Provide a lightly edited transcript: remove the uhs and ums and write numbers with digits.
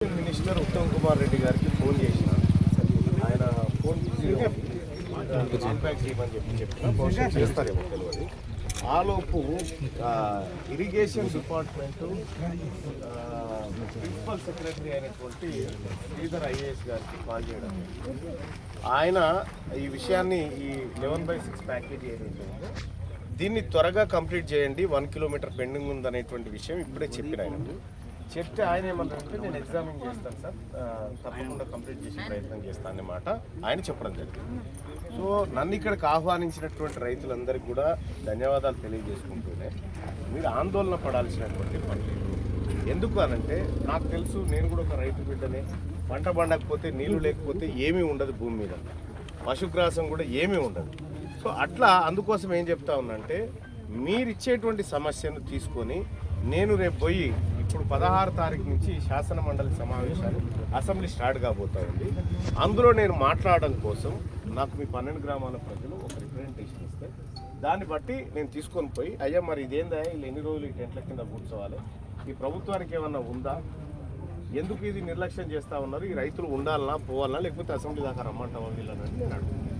Minister Uttam Kumar Reddy గారికి phone చేసిన ఆయన ఫోన్ కాంటాక్ట్ చేయమని చెప్పిన బహుశా చేస్తారేమో తెలియదు. ఆలోపు ఇరిగేషన్ డిపార్ట్మెంటు ప్రిన్సిపల్ సెక్రటరీ అయినటువంటి శ్రీధర్ ఐఏఎస్ గారికి కాల్ చేయడం, ఆయన ఈ విషయాన్ని ఈ 11/6 ప్యాకేజీ ఏదైతే ఉందో దీన్ని త్వరగా కంప్లీట్ చేయండి, 1 కిలోమీటర్ పెండింగ్ ఉందనేటువంటి విషయం ఇప్పుడే చెప్పిన ఆయన చెప్తే ఆయన ఏమన్నారంటే నేను ఎగ్జామిన్ చేస్తాను సార్, తప్పకుండా కంప్లీట్ చేసే ప్రయత్నం చేస్తాను అన్నమాట ఆయన చెప్పడం జరిగింది. సో నన్ను ఇక్కడికి ఆహ్వానించినటువంటి రైతులందరికీ కూడా ధన్యవాదాలు తెలియజేసుకుంటూనే మీరు ఆందోళన పడాల్సినటువంటి పని లేదు. ఎందుకు అనంటే నాకు తెలుసు, నేను కూడా ఒక రైతు బిడ్డనే. పంట పండకపోతే నీళ్లు లేకపోతే ఏమీ ఉండదు భూమి మీద, పశుగ్రాసం కూడా ఏమీ ఉండదు. సో అట్లా అందుకోసం ఏం చెప్తా ఉన్నంటే మీరు ఇచ్చేటువంటి సమస్యను తీసుకొని నేను రేపు పోయి ఇప్పుడు 16 తారీఖు నుంచి శాసన మండలి సమావేశాలు అసెంబ్లీ స్టార్ట్ కాబోతా ఉంది. అందులో నేను మాట్లాడడం కోసం నాకు మీ 12 గ్రామాల ప్రజలు ఒక రిప్రజెంటేషన్ ఇస్తే దాన్ని బట్టి నేను తీసుకొని పోయి అయ్యా మరి ఇదేందా వీళ్ళు ఎన్ని రోజులు ఈ టెంట్ల కింద కూర్చోవాలి, ఈ ప్రభుత్వానికి ఏమన్నా ఉందా, ఎందుకు ఇది నిర్లక్ష్యం చేస్తూ ఉన్నారు, ఈ రైతులు ఉండాలన్నా పోవాలన్నా లేకపోతే అసెంబ్లీ దాకా రమ్మంటామా వీళ్ళని నేను అడుగుతున్నాను.